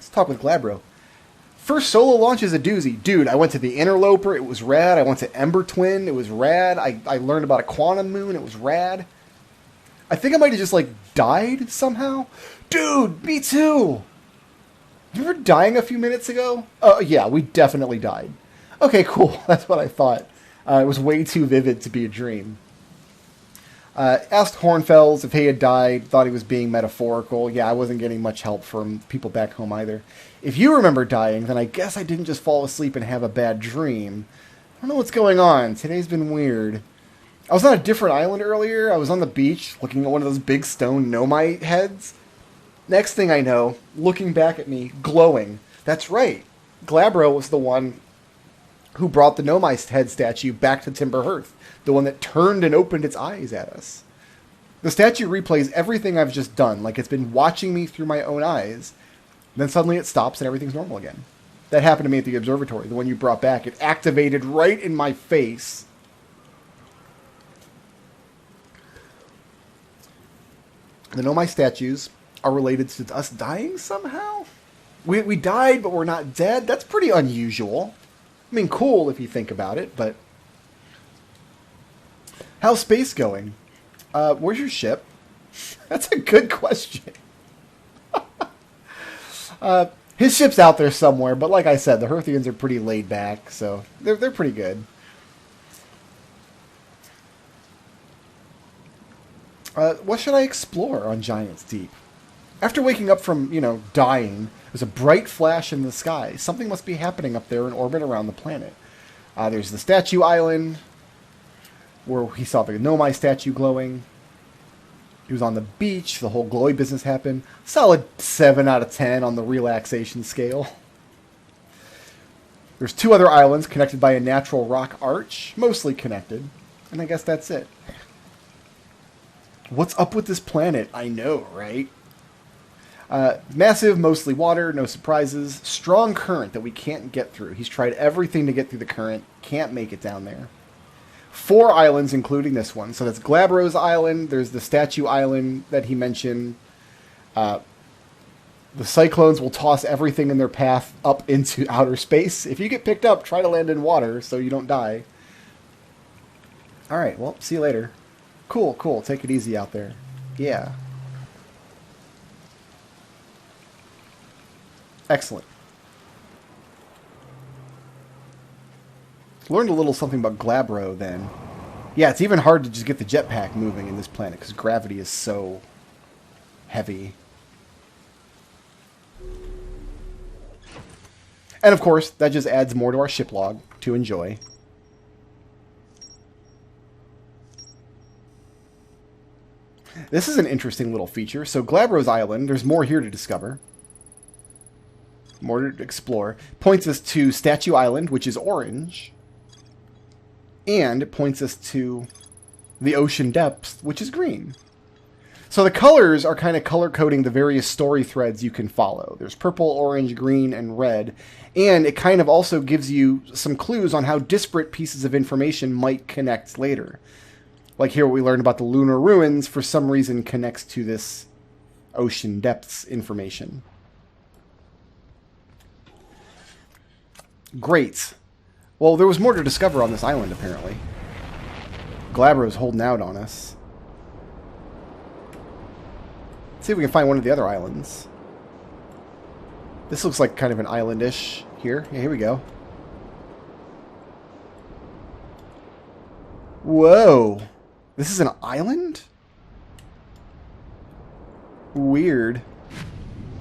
Let's talk with Glabro. First solo launch is a doozy. Dude, I went to the Interloper. It was rad. I went to Ember Twin. It was rad. I learned about a Quantum Moon. It was rad. I think I might have just, like, died somehow. Dude, me too. You were dying a few minutes ago? Yeah, we definitely died. Okay, cool. That's what I thought. It was way too vivid to be a dream. Asked Hornfells if he had died, thought he was being metaphorical. Yeah, I wasn't getting much help from people back home either. If you remember dying, then I guess I didn't just fall asleep and have a bad dream. I don't know what's going on. Today's been weird. I was on a different island earlier. I was on the beach looking at one of those big stone Nomite heads. Next thing I know, looking back at me, glowing. That's right. Glabro was the one who brought the Nomite head statue back to Timber Hearth. The one that turned and opened its eyes at us. The statue replays everything I've just done, like it's been watching me through my own eyes. Then suddenly it stops and everything's normal again. That happened to me at the observatory, the one you brought back. It activated right in my face. The Nomite statues are related to us dying somehow? We died, but we're not dead? That's pretty unusual. I mean, cool if you think about it, but... How's space going? Where's your ship? That's a good question. His ship's out there somewhere, but like I said, the Hearthians are pretty laid back, so they're pretty good. What should I explore on Giant's Deep? After waking up from, dying, there's a bright flash in the sky. Something must be happening up there in orbit around the planet. There's the Statue Island, where he saw the Nomai statue glowing. He was on the beach. The whole glowy business happened. Solid 7 out of 10 on the relaxation scale. There's 2 other islands connected by a natural rock arch. Mostly connected. And I guess that's it. What's up with this planet? I know, right? Massive, mostly water, no surprises. Strong current that we can't get through. He's tried everything to get through the current. Can't make it down there. 4 islands, including this one. So that's Glabro's Island. There's the Statue Island that he mentioned. The cyclones will toss everything in their path up into outer space. If you get picked up, try to land in water so you don't die. Alright, well, see you later. Cool, cool. Take it easy out there. Yeah. Excellent. Learned a little something about Glabro then. Yeah, it's even hard to just get the jetpack moving in this planet because gravity is so heavy. And of course, that just adds more to our ship log to enjoy. This is an interesting little feature. So Glabro's Island, there's more here to discover. More to explore. Points us to Statue Island, which is orange. And it points us to the ocean depths, which is green. So the colors are kind of color-coding the various story threads you can follow. There's purple, orange, green, and red. And it kind of also gives you some clues on how disparate pieces of information might connect later. Like here, what we learned about the lunar ruins, for some reason, connects to this ocean depths information. Great. Well, there was more to discover on this island, apparently. Glabro's holding out on us. Let's see if we can find one of the other islands. This looks like kind of an islandish here. Yeah, here we go. Whoa. This is an island? Weird.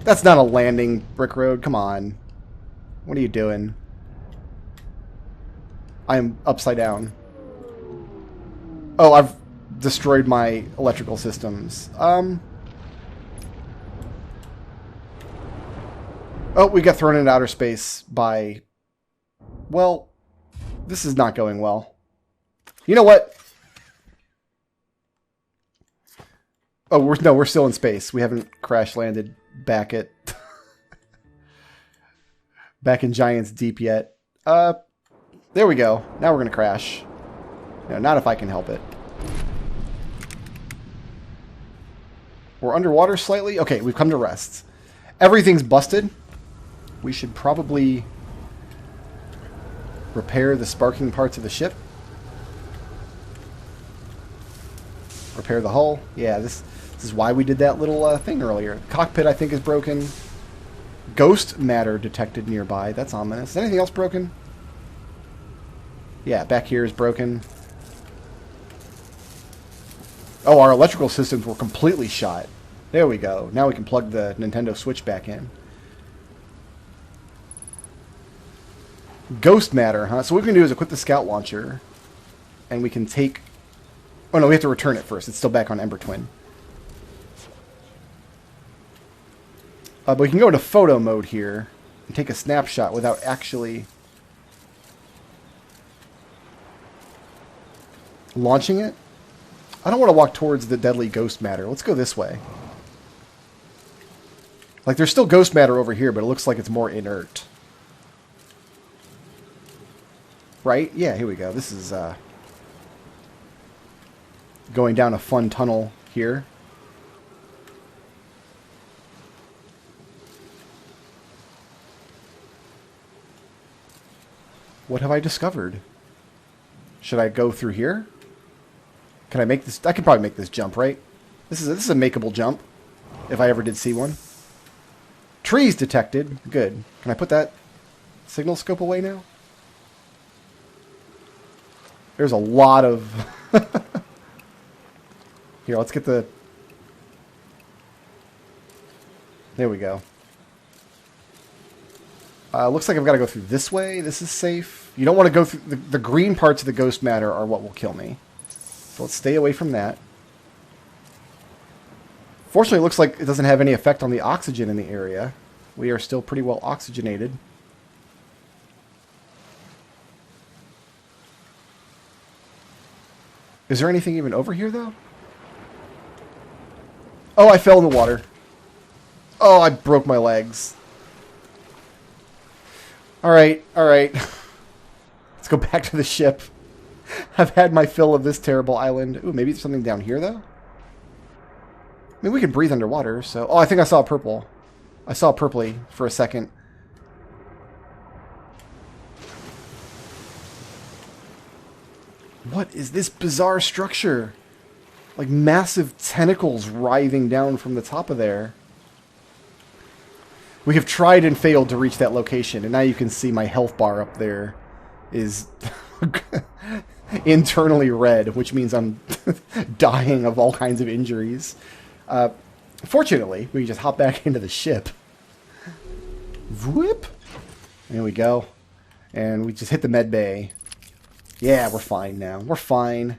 That's not a landing, Brickroad. Come on. What are you doing? I am upside down. Oh, I've destroyed my electrical systems. Oh, we got thrown into outer space by... Well, this is not going well. You know what? Oh, we're still in space. We haven't crash landed back at... back in Giant's Deep yet. There we go. Now we're going to crash. No, not if I can help it. We're underwater slightly. Okay, we've come to rest. Everything's busted. we should probably repair the sparking parts of the ship. Repair the hull. Yeah, this is why we did that little thing earlier. Cockpit, I think, is broken. Ghost matter detected nearby. That's ominous. Is anything else broken? Yeah, back here is broken. Oh, our electrical systems were completely shot. There we go. Now we can plug the Nintendo Switch back in. Ghost matter, huh? So what we can do is equip the scout launcher, and we can take... Oh no, we have to return it first. It's still back on Ember Twin. But we can go into photo mode here and take a snapshot without actually launching it. I don't want to walk towards the deadly ghost matter. Let's go this way. Like, there's still ghost matter over here, but it looks like it's more inert. Right? Yeah, here we go. This is going down a fun tunnel here. What have I discovered? Should I go through here? Can I make this? I can probably make this jump, right? This is a makeable jump, if I ever did see one. Trees detected. Good. Can I put that signal scope away now? There's a lot of... Here, let's get the... There we go. Looks like I've got to go through this way. This is safe. You don't want to go through... The green parts of the ghost matter are what will kill me. So let's stay away from that. Fortunately, it looks like it doesn't have any effect on the oxygen in the area. We are still pretty well oxygenated. Is there anything even over here, though? Oh, I fell in the water. Oh, I broke my legs. Alright, alright. Let's go back to the ship. I've had my fill of this terrible island. Ooh, maybe there's something down here, though? I mean, we can breathe underwater, so... Oh, I think I saw a purple. I saw a purpley for a second. What is this bizarre structure? Like massive tentacles writhing down from the top of there. We have tried and failed to reach that location, and now you can see my health bar up there is internally red, which means I'm dying of all kinds of injuries. Fortunately, we can just hop back into the ship. Whoop! There we go. And we just hit the med bay. Yeah, we're fine now. We're fine.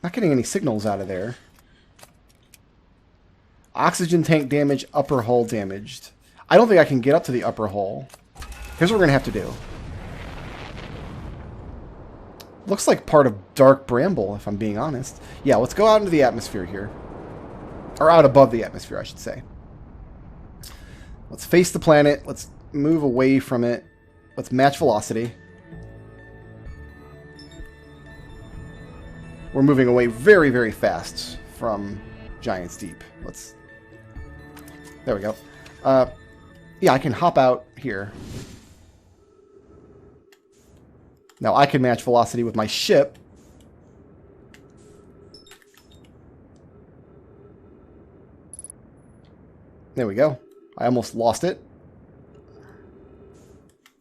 Not getting any signals out of there. Oxygen tank damage, upper hull damaged. I don't think I can get up to the upper hull. Here's what we're going to have to do. Looks like part of Dark Bramble, if I'm being honest. Yeah, let's go out into the atmosphere here. Or out above the atmosphere, I should say. Let's face the planet. Let's move away from it. Let's match velocity. We're moving away very, very fast from Giant's Deep. Let's... There we go. Yeah, I can hop out here. Now I can match velocity with my ship. There we go. I almost lost it.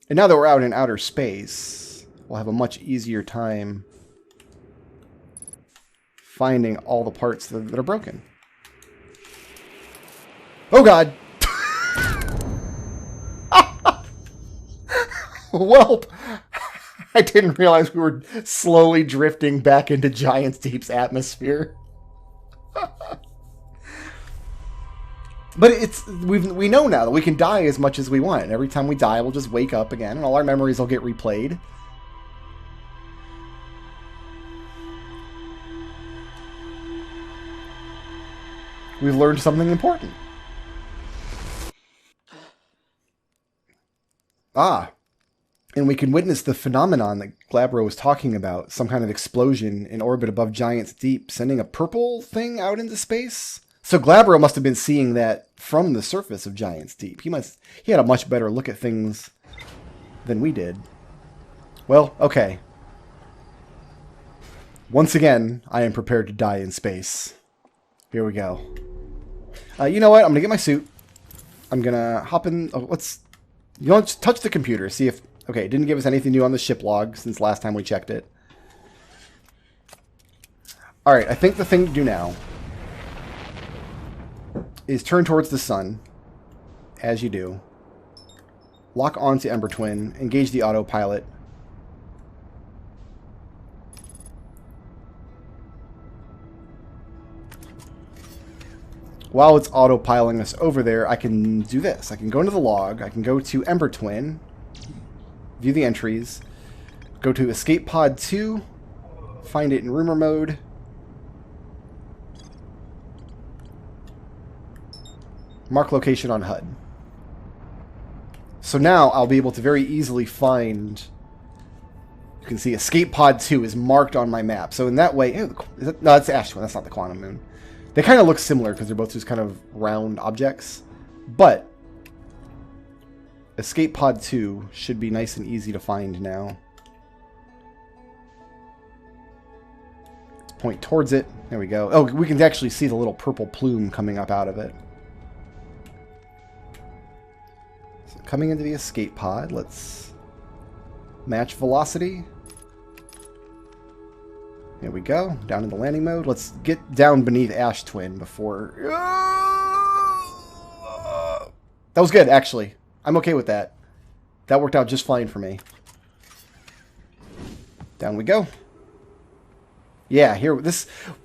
And now that we're out in outer space, we'll have a much easier time finding all the parts that are broken. Oh god! Welp! I didn't realize we were slowly drifting back into Giant's Deep's atmosphere. But we know now that we can die as much as we want. And every time we die, we'll just wake up again, and all our memories will get replayed. We've learned something important. Ah. And we can witness the phenomenon that Glabro was talking about. Some kind of explosion in orbit above Giant's Deep, sending a purple thing out into space. So Glabro must have been seeing that from the surface of Giant's Deep. He had a much better look at things than we did. Well, okay. Once again, I am prepared to die in space. Here we go. You know what? I'm gonna get my suit. I'm gonna hop in. Oh, you know, just touch the computer. See if. Okay, it didn't give us anything new on the ship log since last time we checked it. All right, I think the thing to do now is turn towards the sun, as you do. Lock onto Ember Twin. Engage the autopilot. While it's autopiloting us over there, I can do this. I can go into the log. I can go to Ember Twin. View the entries. Go to Escape Pod 2. Find it in rumor mode. Mark location on HUD. So now I'll be able to very easily find... You can see Escape Pod 2 is marked on my map. So in that way... no, that's Ash Twin. That's not the Quantum Moon. They kind of look similar because they're both just kind of round objects. But Escape Pod 2 should be nice and easy to find now. Let's point towards it. There we go. Oh, we can actually see the little purple plume coming up out of it. So coming into the escape pod, let's match velocity. There we go. Down in the landing mode. Let's get down beneath Ash Twin before... That was good, actually. I'm okay with that. That worked out just fine for me. Down we go. Yeah,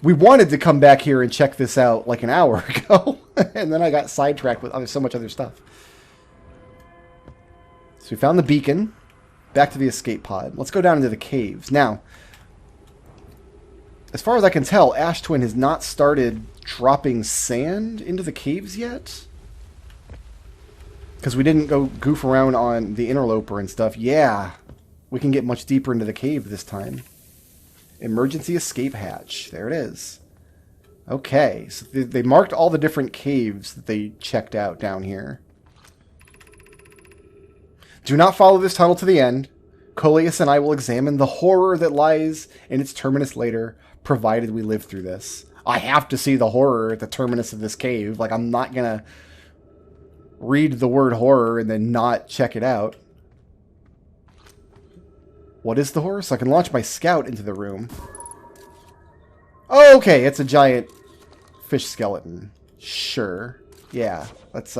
we wanted to come back here and check this out like an hour ago. And then I got sidetracked with so much other stuff. So we found the beacon. Back to the escape pod. Let's go down into the caves. Now... As far as I can tell, Ash Twin has not started dropping sand into the caves yet. Because we didn't go goof around on the interloper and stuff. Yeah, we can get much deeper into the cave this time. Emergency escape hatch. There it is. Okay, so they marked all the different caves that they checked out down here. Do not follow this tunnel to the end. Coleus and I will examine the horror that lies in its terminus later, provided we live through this. I have to see the horror at the terminus of this cave. Like, I'm not gonna read the word horror and then not check it out. What is the horror? So I can launch my scout into the room. Oh, okay, it's a giant fish skeleton. Sure. Yeah, let's,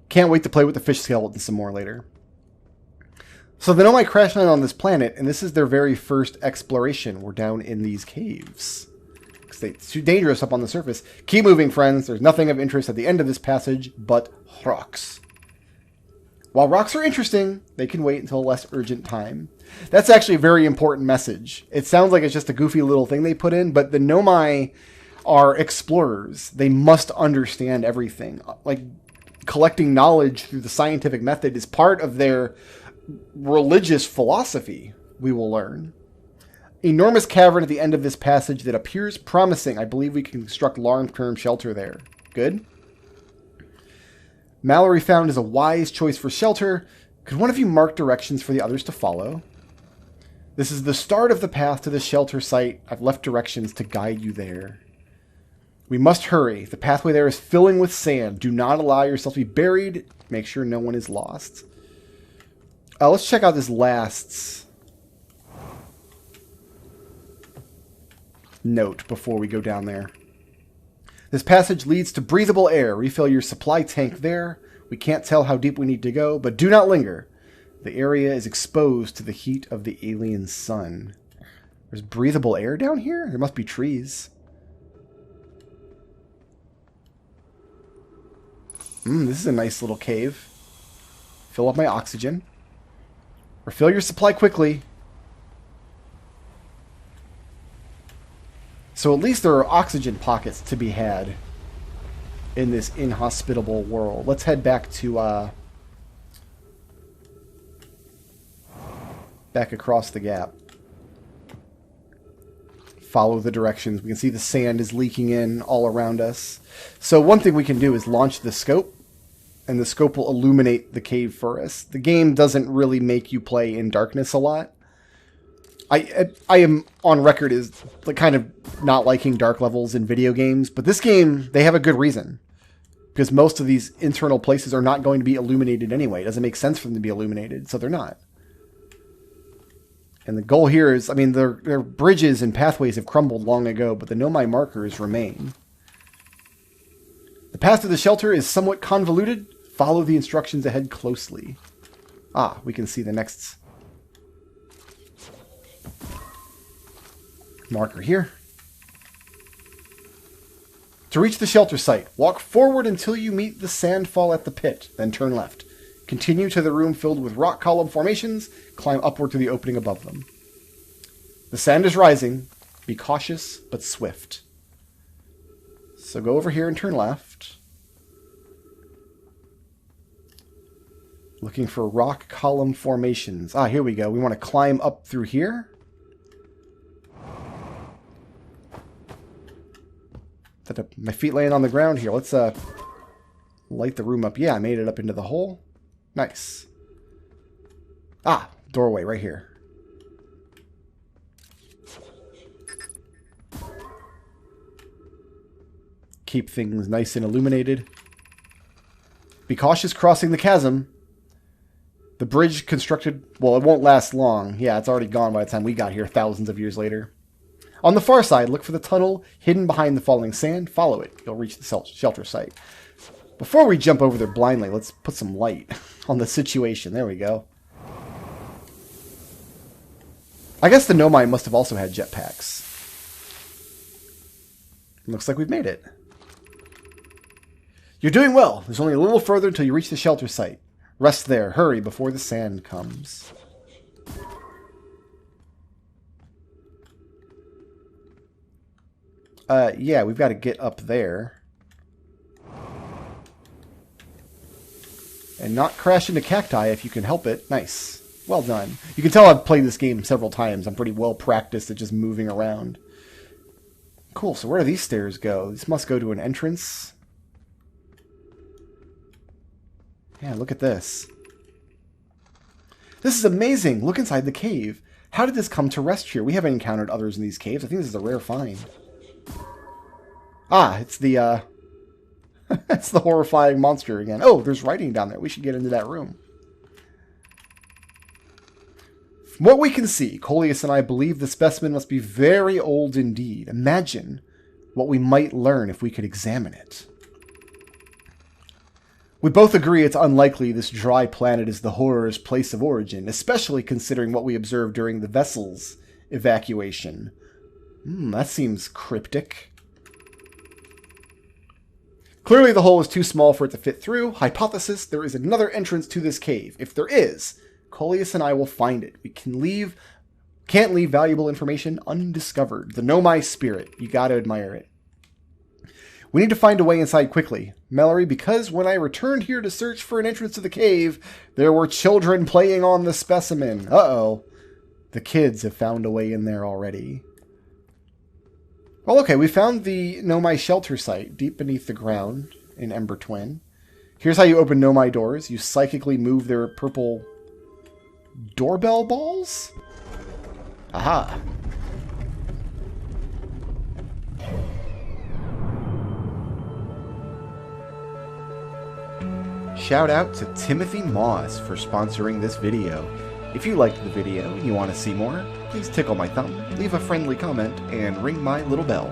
Can't wait to play with the fish skeleton some more later. So the Nomai crash landed on this planet, and this is their very first exploration. We're down in these caves. It's too dangerous up on the surface. Keep moving, friends. There's nothing of interest at the end of this passage but rocks. While rocks are interesting, they can wait until a less urgent time. That's actually a very important message. It sounds like it's just a goofy little thing they put in, but the Nomai are explorers. They must understand everything. Like, collecting knowledge through the scientific method is part of their religious philosophy, we will learn. Enormous cavern at the end of this passage that appears promising. I believe we can construct long-term shelter there. Good. Mallory found is a wise choice for shelter. Could one of you mark directions for the others to follow? This is the start of the path to the shelter site. I've left directions to guide you there. We must hurry. The pathway there is filling with sand. Do not allow yourself to be buried. Make sure no one is lost. Let's check out this last note before we go down there. This passage leads to breathable air. Refill your supply tank there. We can't tell how deep we need to go, but do not linger. The area is exposed to the heat of the alien sun. There's breathable air down here? There must be trees. This is a nice little cave. Fill up my oxygen. Refill your supply quickly. So at least there are oxygen pockets to be had in this inhospitable world. Let's head back to back across the gap. Follow the directions. We can see the sand is leaking in all around us. So one thing we can do is launch the scope, and the scope will illuminate the cave for us. The game doesn't really make you play in darkness a lot. I am on record as like kind of not liking dark levels in video games, but this game, they have a good reason. Because most of these internal places are not going to be illuminated anyway. It doesn't make sense for them to be illuminated, so they're not. And the goal here is, I mean, their bridges and pathways have crumbled long ago, but the Nomai markers remain. The path to the shelter is somewhat convoluted. Follow the instructions ahead closely. Ah, we can see the next marker here. To reach the shelter site, walk forward until you meet the sandfall at the pit, then turn left. Continue to the room filled with rock column formations. Climb upward to the opening above them. The sand is rising. Be cautious, but swift. So go over here and turn left. Looking for rock column formations. Ah, here we go. We want to climb up through here. My feet laying on the ground here. Let's light the room up. Yeah, I made it up into the hole. Nice. Ah, doorway right here. Keep things nice and illuminated. Be cautious crossing the chasm. The bridge constructed... Well, it won't last long. Yeah, it's already gone by the time we got here thousands of years later. On the far side, look for the tunnel hidden behind the falling sand. Follow it. You'll reach the shelter site. Before we jump over there blindly, let's put some light on the situation. There we go. I guess the Nomai must have also had jetpacks. Looks like we've made it. You're doing well. There's only a little further until you reach the shelter site. Rest there. Hurry before the sand comes. Yeah, we've got to get up there. And not crash into cacti if you can help it. Nice. Well done. You can tell I've played this game several times. I'm pretty well practiced at just moving around. Cool, so where do these stairs go? These must go to an entrance. Yeah, look at this. This is amazing. Look inside the cave. How did this come to rest here? We haven't encountered others in these caves. I think this is a rare find. Ah, it's the, it's the horrifying monster again. Oh, there's writing down there. We should get into that room. From what we can see, Coleus and I believe the specimen must be very old indeed. Imagine what we might learn if we could examine it. We both agree it's unlikely this dry planet is the horror's place of origin, especially considering what we observed during the vessel's evacuation. That seems cryptic. Clearly the hole is too small for it to fit through. Hypothesis, there is another entrance to this cave. If there is, Coleus and I will find it. We can't leave valuable information undiscovered. The Nomai spirit. You gotta admire it. We need to find a way inside quickly, Mallory, because when I returned here to search for an entrance to the cave, there were children playing on the specimen. Uh-oh. The kids have found a way in there already. Well, okay, we found the Nomai shelter site deep beneath the ground in Ember Twin. Here's how you open Nomai doors. You psychically move their purple doorbell balls? Aha. Shout out to Timothy Moss for sponsoring this video. If you liked the video and you want to see more, please tickle my thumb, leave a friendly comment, and ring my little bell.